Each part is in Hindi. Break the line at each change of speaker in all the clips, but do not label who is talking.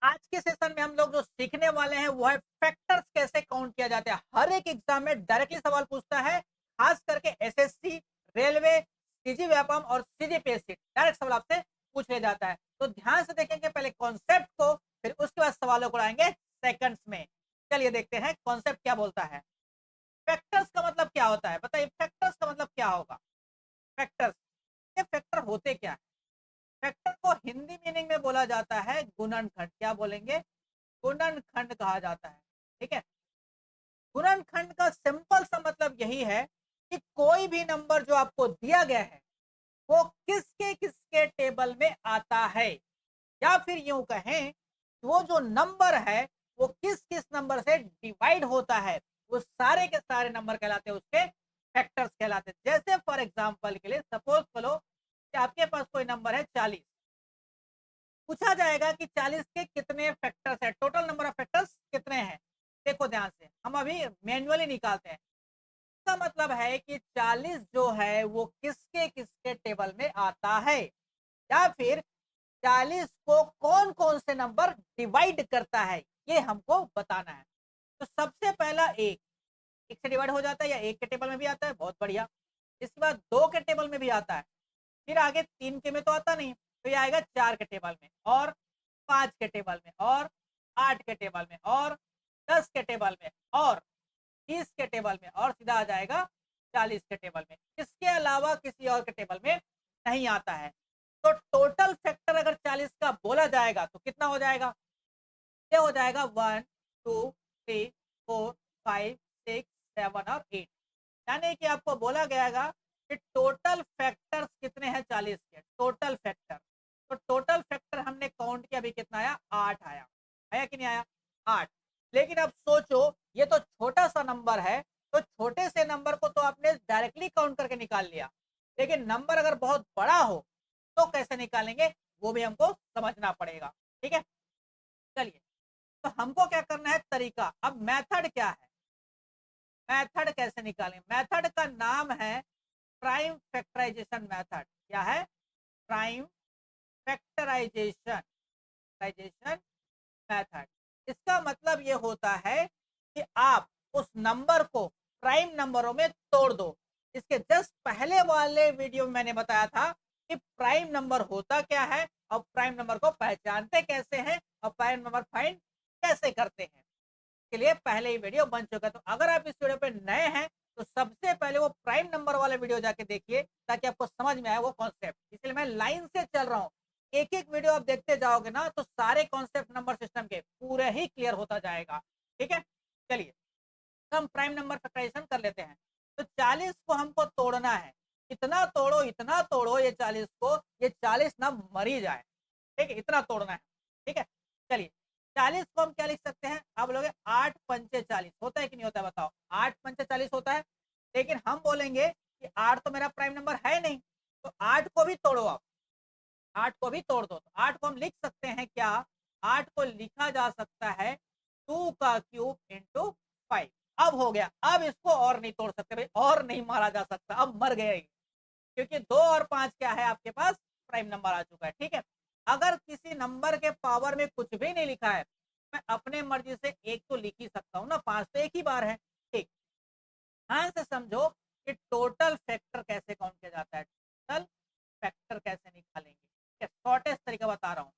आज के सेशन में हम लोग जो सीखने वाले हैं वो है फैक्टर्स कैसे काउंट किया जाता है। हर एक एग्जाम में डायरेक्टली सवाल पूछता है, खास करके एसएससी, रेलवे, सीजी व्यापम और सीजीपीएससी डायरेक्ट सवाल आपसे पूछ लिया जाता है। तो ध्यान से देखेंगे पहले कॉन्सेप्ट को, फिर उसके बाद सवालों को आएंगे सेकंड्स में। चलिए देखते हैं कॉन्सेप्ट क्या बोलता है। फैक्टर्स का मतलब क्या होता है, बताइए फैक्टर्स का मतलब क्या होगा। फैक्टर्स, ये फैक्टर होते क्या है? फैक्टर को हिंदी मीनिंग में बोला जाता है गुणनखंड। क्या बोलेंगे? गुणनखंड कहा जाता है। ठीक है, गुणनखंड का सिंपल सा मतलब यही है कि कोई भी नंबर जो आपको दिया गया है वो किसके किसके टेबल में आता है, या फिर यूं कहें वो जो नंबर है वो किस किस नंबर से डिवाइड होता है, वो सारे के सारे नंबर कहलाते हैं उसके फैक्टर्स कहलाते हैं। जैसे फॉर एग्जांपल के लिए सपोज करो कि आपके पास कोई नंबर है 40, पूछा जाएगा कि 40 के कितने फैक्टर्स है, टोटल नंबर ऑफ फैक्टर्स कितने हैं। देखो ध्यान से, हम अभी मैन्युअली निकालते हैं। इसका मतलब है कि 40 जो है वो किसके किसके टेबल में आता है, या फिर 40 को कौन कौन से नंबर डिवाइड करता है, ये हमको बताना है। तो सबसे पहला एक से डिवाइड हो जाता है, या एक के टेबल में भी आता है, बहुत बढ़िया। इसके बाद दो के टेबल में भी आता है, फिर आगे तीन के में तो आता नहीं, तो ये आएगा चार के टेबल में, और पांच के टेबल में, और आठ के टेबल में, और 10 के टेबल में, और 30 के टेबल में, और सीधा आ जाएगा 40 के टेबल में। इसके अलावा किसी और के टेबल में नहीं आता है। तो टोटल फैक्टर अगर 40 का बोला जाएगा तो कितना हो जाएगा? ये हो जाएगा 1 2 3 4 5 6 7 और 8। यानी कि आपको बोला गया कि टोटल फैक्टर्स कितने हैं 40 के, टोटल फैक्टर। तो टोटल फैक्टर हमने काउंट किया, अभी कितना आया? 8 आया। आया कि नहीं आया? 8। लेकिन अब सोचो, ये तो छोटा सा नंबर है, तो छोटे से नंबर को तो आपने डायरेक्टली काउंट करके निकाल लिया, लेकिन नंबर अगर बहुत बड़ा हो तो कैसे निकालेंगे, वो भी हमको समझना पड़ेगा। ठीक है, चलिए, तो हमको क्या करना है, तरीका। अब मेथड क्या है, मेथड कैसे निकालें? मेथड का नाम है प्राइम फैक्टराइजेशन मेथड। क्या है? Prime factorization method. इसका मतलब ये होता है कि आप उस नंबर को प्राइम नंबरों में तोड़ दो। इसके जस्ट पहले वाले वीडियो में मैंने बताया था कि प्राइम नंबर होता क्या है, और प्राइम नंबर को पहचानते कैसे हैं, और प्राइम नंबर फाइंड कैसे करते हैं। के लिए पहले ही वीडियो बन चुका है। तो अगर आप इस वीडियो पे नए हैं तो सबसे पहले वो प्राइम नंबर वाला वीडियो जाके देखिए, ताकि आपको समझ में आए वो कॉन्सेप्ट। इसलिए मैं लाइन से चल रहा हूँ, एक एक वीडियो आप देखते जाओगे ना तो सारे कॉन्सेप्ट नंबर सिस्टम के पूरे ही क्लियर होता जाएगा। ठीक है, चलिए, तो हम प्राइम नंबर फैक्टराइजेशन कर लेते हैं। तो 40 को हमको तोड़ना है, इतना तोड़ो ये 40 को, ये 40 ना मरी जाए। ठीक है, इतना तोड़ना है। ठीक है, चलिए, 40 को हम क्या लिख सकते हैं? आप बोलोगे 8 पंचे 40 होता है कि नहीं होता है, बताओ। 8 पंचे 40 होता है, लेकिन हम बोलेंगे कि 8 तो मेरा प्राइम नंबर है नहीं, तो 8 को भी तोड़ो आप, 8 को भी तोड़ दो। तो 8 को हम लिख सकते हैं क्या? 8 को लिखा जा सकता है 2 का क्यूब इंटू 5। अब हो गया, अब इसको और नहीं तोड़ सकते भाई, और नहीं मारा जा सकता, अब मर गया ये। क्योंकि 2 और 5 क्या है आपके पास? प्राइम नंबर आ चुका है। ठीक है, अगर किसी नंबर के पावर में कुछ भी नहीं लिखा है, मैं अपने मर्जी से एक तो लिख ही सकता हूँ ना, 5 तो एक ही बार है। ठीक, ध्यान से समझो कि टोटल फैक्टर कैसे काउंट किया जाता है, टोटल फैक्टर कैसे निकालेंगे। शॉर्टेस्ट तरीका बता रहा हूँ।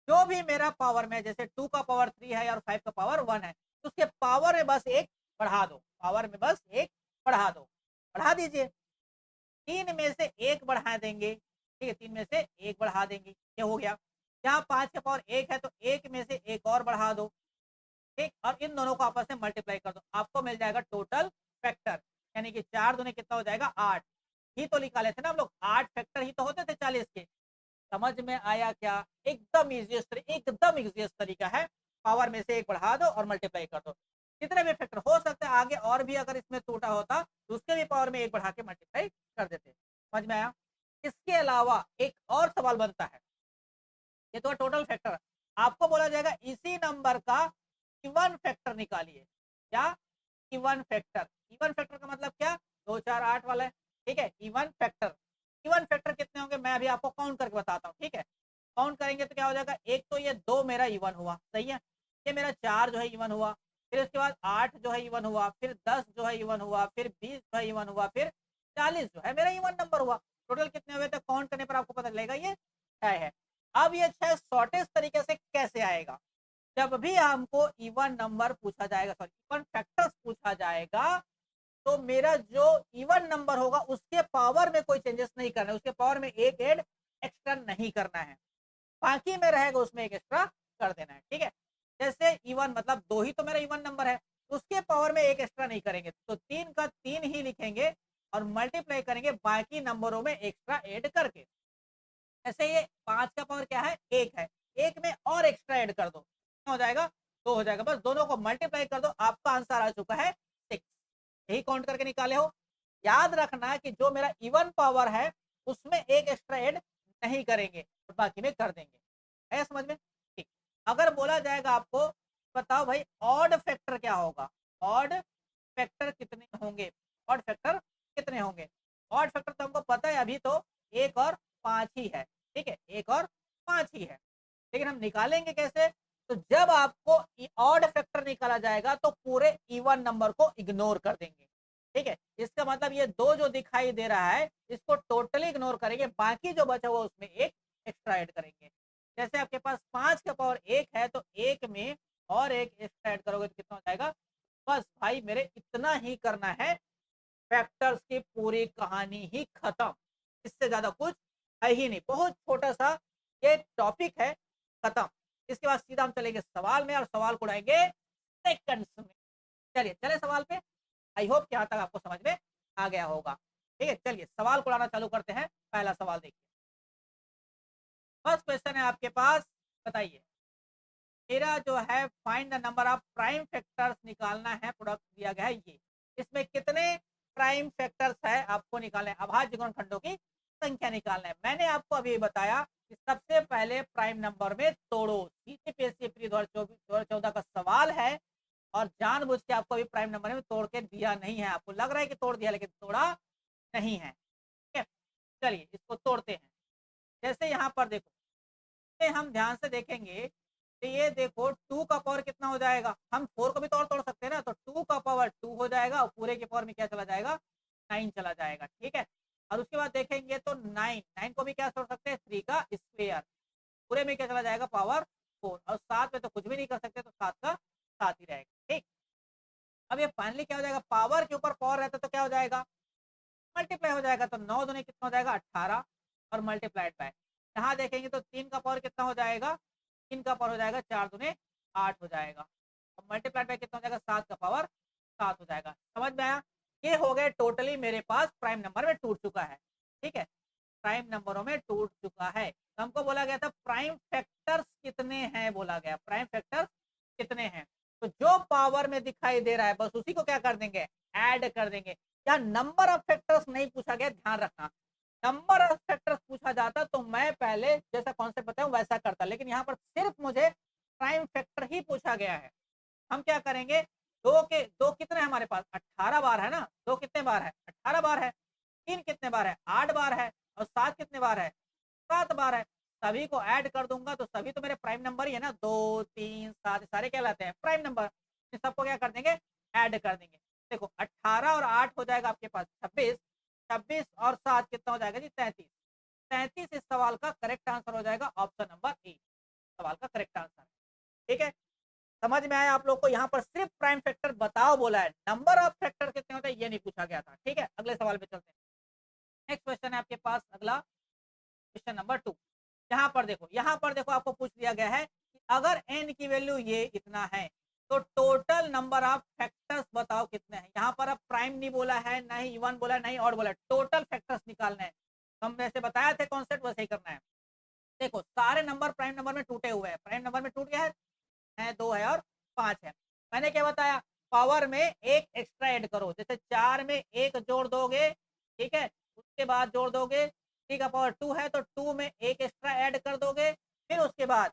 जो भी मेरा पावर में, जैसे 2 का पावर 3 है और 5 का पावर 1 है, तो उसके पावर में बस एक बढ़ा दो, पावर में बस एक बढ़ा दो, बढ़ा दीजिए। 3 में से एक बढ़ा देंगे, ठीक है, 3 में से एक बढ़ा देंगे, ये हो गया। यहाँ 5 का पावर 1 है तो एक में से एक और बढ़ा दो। ठीक, और इन दोनों को आपस में मल्टीप्लाई कर दो, आपको मिल जाएगा टोटल फैक्टर। यानी कि 4 दूनी कितना हो जाएगा? 8 ही तो निकाले थे ना हम लोग, 8 फैक्टर ही तो होते थे 40 के। समझ में आया क्या? एकदम इजिएस्ट तरीका है। पावर में से एक बढ़ा दो और मल्टीप्लाई कर दो। कितने भी फैक्टर हो सकता है आगे और भी, अगर इसमें टूटा होता तो उसके भी पावर में एक बढ़ा के मल्टीप्लाई कर देते। समझ में आया? इसके अलावा एक और सवाल बनता है, ये तो टोटल फैक्टर। आपको बोला जाएगा इसी नंबर का इवन फैक्टर निकालिए। क्या? Even factor. इवन फैक्टर का मतलब क्या? 2 4 8 वाला है। ठीक है, इवन फैक्टर। इवन फैक्टर कितने होंगे मैं अभी आपको काउंट करके बताता हूँ। ठीक है, काउंट करेंगे तो क्या हो जाएगा, एक तो ये 2 मेरा इवन हुआ, सही है, ये मेरा 4 जो है इवन हुआ, फिर उसके बाद 8 जो है इवन हुआ, फिर 10 जो है इवन हुआ, फिर 20 जो है इवन हुआ, फिर 40 जो है मेरा इवन नंबर हुआ। टोटल कितने हुए थे काउंट करने पर आपको पता चलेगा ये 6 है। अब ये 6 शॉर्टेस्ट तरीके से कैसे आएगा, जब भी हमको इवन नंबर पूछा जाएगा, सॉरी इवन फैक्टर्स पूछा जाएगा, तो मेरा जो इवन नंबर होगा उसके पावर में कोई चेंजेस नहीं करना है, उसके पावर में एक ऐड एक्स्ट्रा नहीं करना है, बाकी में रहेगा उसमें एक एक्स्ट्रा कर देना है, ठीक है। जैसे इवन मतलब 2 ही तो मेरा इवन नंबर है, उसके पावर में एक एक्स्ट्रा नहीं करेंगे, तो 3 का 3 ही लिखेंगे और मल्टीप्लाई करेंगे बाकी नंबरों में एक्स्ट्रा ऐड करके। जैसे ये 5 का पावर क्या है, 1 है, 1 में और एक्स्ट्रा ऐड कर दो, कितना हो जाएगा, 2 हो जाएगा, बस दोनों को मल्टीप्लाई कर दो, आपका आंसर आ चुका है 6। यही काउंट करके निकाले हो। याद रखना कि जो मेरा इवन पावर है उसमें एक एक्स्ट्रा ऐड नहीं करेंगे और बाकी में कर देंगे, है समझ में, ठीक। अगर बोला जाएगा आपको बताओ भाई ऑड फैक्टर क्या होगा, ऑड फैक्टर कितने होंगे, ऑड फैक्टर कितने होंगे, ऑड फैक्टर तो हमको पता है अभी तो 1 और 5 ही है, ठीक है, 1 और 5 ही है, लेकिन हम निकालेंगे कैसे, तो जब आपको ऑड फैक्टर निकाला जाएगा तो पूरे इवन नंबर को इग्नोर कर देंगे, ठीक है। इसका मतलब ये 2 जो दिखाई दे रहा है इसको टोटली इग्नोर करेंगे, बाकी जो बचा हुआ उसमें एक एक्स्ट्रा ऐड करेंगे। जैसे आपके पास 5 का पावर 1 है तो 1 में और एक एक्स्ट्रा ऐड करोगे तो कितना हो जाएगा, बस भाई मेरे इतना ही करना है, फैक्टर्स की पूरी कहानी ही खत्म, इससे ज्यादा कुछ है ही नहीं, बहुत छोटा सा ये टॉपिक है, खत्म। इसके बाद सीधा हम चलेंगे सवाल में और सवाल को उड़ाएंगे सेकंड्स में। चलिए चले सवाल पे, आई होप यहाँ तक आपको समझ में आ गया होगा, ठीक है। चलिए सवाल को उड़ाना चालू करते हैं। पहला सवाल देखिए, फर्स्ट क्वेश्चन है आपके पास, बताइए मेरा जो है find the number of prime factors निकालना है, प्रोडक्ट दिया गया है ये, इसमें कितने प्राइम फैक्टर्स है आपको निकालना है, अभाज्य गुणनखंडों की संख्या निकालना है। मैंने आपको अभी बताया कि सबसे पहले प्राइम नंबर में तोड़ो, सीजीपीएससी प्री 2014 का सवाल है और जानबूझ के आपको अभी प्राइम नंबर में तोड़ के दिया नहीं है, आपको लग रहा है कि तोड़ दिया लेकिन तोड़ा नहीं है, ठीक है। चलिए इसको तोड़ते हैं। जैसे यहाँ पर देखो, हम ध्यान से देखेंगे तो ये देखो 2 का पावर कितना हो जाएगा, हम 4 को भी तोड़ सकते हैं ना, तो 2 का पावर 2 हो जाएगा और पूरे के पावर में क्या चला जाएगा, 9 चला जाएगा, ठीक है। और उसके बाद देखेंगे तो 9 को भी क्या तोड़ सकते हैं, 3 का स्क्वायर, पूरे में क्या चला जाएगा, पावर 4, और 7 में तो कुछ भी नहीं कर सकते तो 7 का 7 ही रहेगा, ठीक। अब ये फाइनली क्या हो जाएगा, पावर के ऊपर पावर रहता तो क्या हो जाएगा, मल्टीप्लाई हो जाएगा, तो 9 दूनी कितना हो जाएगा, 18 और मल्टीप्लाइड बाय, यहाँ देखेंगे तो 3 का पावर कितना हो जाएगा, 3 का पावर हो जाएगा 4 दूने 8 हो जाएगा, और मल्टीप्लाइड बाय कितना हो जाएगा, 7 का पावर 7 हो जाएगा। समझ में आया, ये हो गए टोटली मेरे पास प्राइम नंबर में टूट चुका है, ठीक है, प्राइम नंबरों में टूट चुका है। तो हमको बोला गया था प्राइम फैक्टर्स कितने हैं, बोला गया प्राइम फैक्टर्स कितने हैं, तो जो पावर में दिखाई दे रहा है बस उसी को क्या कर देंगे, ऐड कर देंगे। या नंबर ऑफ फैक्टर्स नहीं पूछा गया, ध्यान रखना, नंबर ऑफ फैक्टर्स पूछा जाता तो मैं पहले जैसा कॉन्सेप्ट बताऊं वैसा करता, लेकिन यहाँ पर सिर्फ मुझे प्राइम फैक्टर ही पूछा गया है। हम क्या करेंगे, दो कितने हमारे पास 18 बार है ना, 2 कितने बार है, 18 बार है, 3 कितने बार है, 8 बार है, और 7 कितने बार है, 7 बार है, सभी को ऐड कर दूंगा तो सभी तो मेरे प्राइम नंबर ही है ना, 2 3 7 सारे कहलाते हैं प्राइम नंबर, सबको क्या कर देंगे, ऐड कर देंगे। देखो 18 और 8 हो जाएगा आपके पास 26, 26 और 7 कितना हो जाएगा जी, 33, 33 इस सवाल का करेक्ट आंसर हो जाएगा, ऑप्शन नंबर ए सवाल का करेक्ट आंसर, ठीक है। समझ में आया आप लोग को, यहाँ पर सिर्फ प्राइम फैक्टर बताओ बोला है, नंबर ऑफ फैक्टर कितने होते हैं ये नहीं पूछा गया था, ठीक है। अगले सवाल पे चलते हैं। नेक्स्ट क्वेश्चन है आपके पास अगला, क्वेश्चन नंबर 2। यहाँ पर देखो आपको पूछ दिया गया है कि अगर n की वैल्यू ये इतना है तो टोटल नंबर ऑफ फैक्टर्स बताओ कितने हैं। यहाँ पर अब प्राइम नहीं बोला है, ना ही इवन बोला है, ना ही ऑड बोला है, टोटल फैक्टर्स निकालना है। हम वैसे बताया थे कॉन्सेप्ट, वैसे ही करना है। देखो सारे नंबर प्राइम नंबर में टूटे हुए हैं, प्राइम नंबर में टूट गया है 2 है और 5 है। मैंने क्या बताया, पावर में एक एक्स्ट्रा ऐड करो, जैसे 4 में एक जोड़ दोगे, ठीक है, उसके बाद जोड़ दोगे 3 का पावर 2 है तो 2 में एक एक्स्ट्रा ऐड कर दोगे, फिर उसके बाद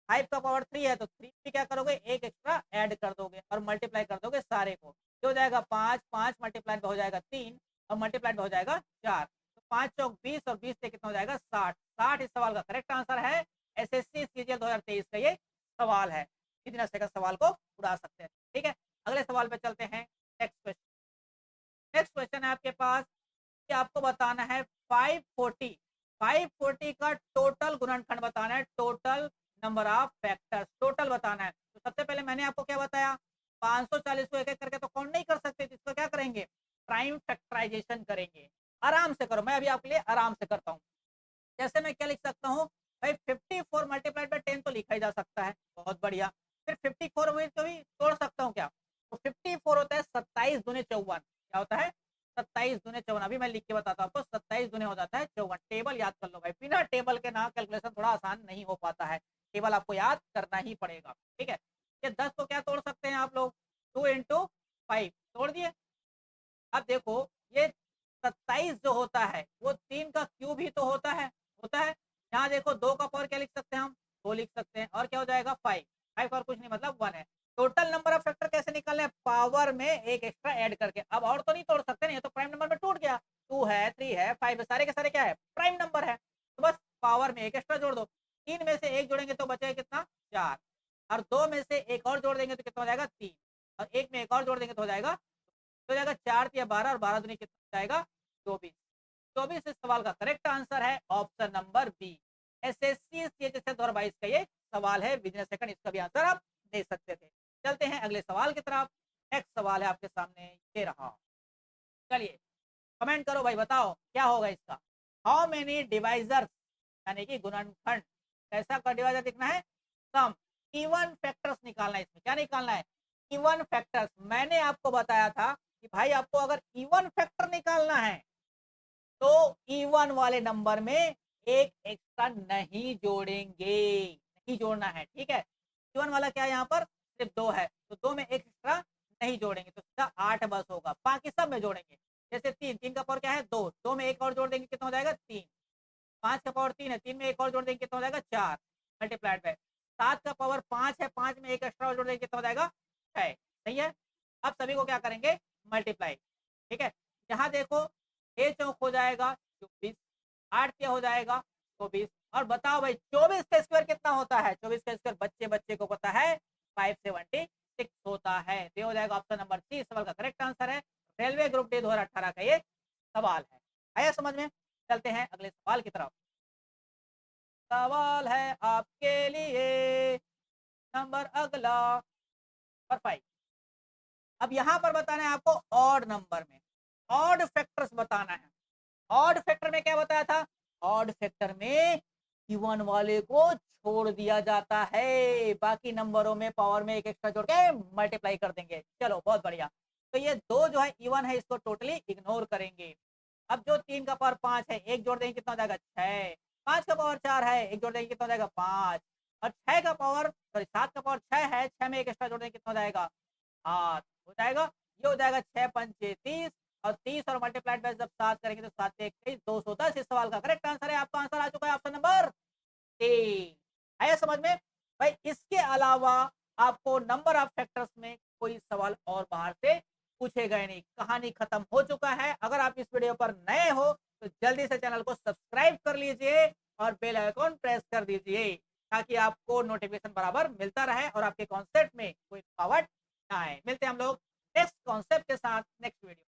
5 का पावर 3 है तो 3 में क्या करोगे, एक एक्स्ट्रा ऐड कर दोगे और मल्टीप्लाई कर दोगे सारे को, जो हो जाएगा 5, 5 मल्टीप्लाइड हो जाएगा 3 और मल्टीप्लाइड हो जाएगा 4, तो 5 चौक 20 और 20 से कितना हो जाएगा 60, 60 इस सवाल का करेक्ट आंसर है। एसएससी सीजीएल 2023 का ये सवाल है। कितना सेकंड सवाल को उड़ा सकते हैं। ठीक है, अगले सवाल पे चलते हैं। नेक्स्ट क्वेश्चन, नेक्स्ट क्वेश्चन है आपके पास कि आपको बताना है 540 का टोटल गुणनखंड बताना है, total number of factors total बताना है। तो सबसे पहले मैंने आपको क्या बताया, 540 को एक एक करके तो काउंट नहीं कर सकते, तो इसको क्या करेंगे, प्राइम फैक्टराइजेशन करेंगे। आराम से करो, मैं अभी आपके लिए आराम से करता हूँ। जैसे मैं क्या लिख सकता हूँ भाई, 54 मल्टीप्लाइड बाई 10 तो लिखा ही जा सकता है, बहुत बढ़िया। फिर 54 में तो भी तोड़ सकता हूँ क्या, तो 54 होता है 27 दूने 54, क्या होता है 27 दूने 54। अभी मैं लिख के बताता हूँ आपको, 27 दूने हो जाता है 54। टेबल याद कर लो भाई, बिना टेबल के ना कैलकुलेशन थोड़ा आसान नहीं हो पाता है, टेबल आपको याद करना ही पड़ेगा। ठीक है, ये 10 को क्या तोड़ सकते हैं आप लोग, 2 इंटू 5 तोड़ दिए। अब देखो ये 27 जो होता है वो 3 का क्यूब ही तो होता है। यहाँ देखो 2 का पावर क्या लिख सकते हैं हम, 2 लिख सकते हैं, और क्या हो जाएगा 5, 5 और कुछ नहीं मतलब 1 है। टोटल नंबर ऑफ फैक्टर कैसे निकालने हैं, पावर में एक एक्स्ट्रा ऐड करके। अब और तो नहीं तोड़ सकते नहीं, तो प्राइम नंबर में टूट गया, 2 है 3 है 5 है, सारे के सारे क्या है प्राइम नंबर है, तो बस पावर में एक एक्स्ट्रा जोड़ दो। 3 में से एक जोड़ेंगे तो बचेगा कितना 4, और 2 में से एक और जोड़ देंगे तो कितना हो जाएगा 3, और एक में एक और जोड़ देंगे तो हो जाएगा, तो जाएगा 4 या 12, और 12 दूनी कितना हो जाएगा 24। 24 इस सवाल का करेक्ट आंसर है option number B. SSC CHSL 2022 का ये सवाल है, बिजनेस सेकंड, इसका भी आंसर आप दे सकते थे। चलते हैं अगले सवाल की तरफ। नेक्स्ट सवाल है आपके सामने, ये रहा। चलिए कमेंट करो भाई, बताओ क्या होगा इसका। हाउ मेनी डिवाइजर्स, यानी कि गुणनखंड, कैसा का डिवाइजर लिखना है, सम इवन फैक्टर्स निकालना है। इसमें क्या निकालना है, इवन फैक्टर्स। मैंने आपको बताया था कि भाई आपको अगर इवन फैक्टर निकालना है तो इवन वाले नंबर में एक एक्स्ट्रा नहीं जोड़ेंगे, नहीं जोड़ना है। ठीक है, इवन वाला क्या है, यहाँ पर सिर्फ 2 है, तो 2 में एक एक्स्ट्रा नहीं जोड़ेंगे, तो सीधा 8 बस होगा, बाकी सब में जोड़ेंगे। जैसे 3, 3 का पावर क्या है 2, 2 में एक और जोड़ देंगे कितना हो जाएगा 3। 5 का पावर 3 है, 3 में एक और जोड़ देंगे कितना हो जाएगा 4 मल्टीप्लाइड बाय। 7 का पावर 5 है, 5 में एक एक्स्ट्रा और जोड़ देंगे कितना हो जाएगा 6। सही है, अब सभी को क्या करेंगे मल्टीप्लाई। ठीक है, यहाँ देखो ए चौक हो जाएगा 24, 8 क्या हो जाएगा 24, और बताओ भाई 24 का स्क्वायर कितना होता है, 24 का स्क्वायर बच्चे बच्चे को पता है 576 होता है। तो हो जाएगा ऑप्शन नंबर सी सवाल का करेक्ट आंसर है। रेलवे ग्रुप डी 2018 का ये सवाल है। आया समझ में, चलते हैं अगले सवाल की तरफ। सवाल है आपके लिए नंबर अगला और 5। अब यहां पर बताना है आपको ऑड नंबर में, ऑड फैक्टर्स बताना है। ऑड फैक्टर में क्या बताया था, ऑड फैक्टर में इवन वाले को छोड़ दिया जाता है, बाकी नंबरों में पावर में एक एक्स्ट्रा जोड़ के मल्टीप्लाई कर देंगे। चलो बहुत बढ़िया, तो ये 2 जो है इवन है, इसको टोटली इग्नोर करेंगे। अब जो 3 का पावर 5 है, एक जोड़ देंगे कितना हो जाएगा 6। 5 का पावर 4 है, एक जोड़ देंगे कितना हो जाएगा 5। और 6 का पावर सॉरी 7 का पावर 6 है, 6 में एक एक्स्ट्रा जोड़ देंगे कितना हो जाएगा 8 हो जाएगा। ये हो जाएगा 6 पंचे 30, और 30 और मल्टीप्लाइड बाय जब 7 करेंगे तो 7 से 21 210। इस सवाल का करेक्ट आंसर है, आपका आंसर आ चुका है ऑप्शन नंबर 3। आया समझ में भाई। इसके अलावा आपको नंबर ऑफ फैक्टर्स में कोई सवाल और बाहर से पूछे गए नहीं, कहानी खत्म हो चुका है। अगर आप इस वीडियो पर नए हो तो जल्दी से चैनल को सब्सक्राइब कर लीजिए और बेल आइकॉन प्रेस कर दीजिए, ताकि आपको नोटिफिकेशन बराबर मिलता रहे और आपके कॉन्सेप्ट में कोई रुकावट ना आए। मिलते हैं हम लोग नेक्स्ट कॉन्सेप्ट के साथ नेक्स्ट वीडियो।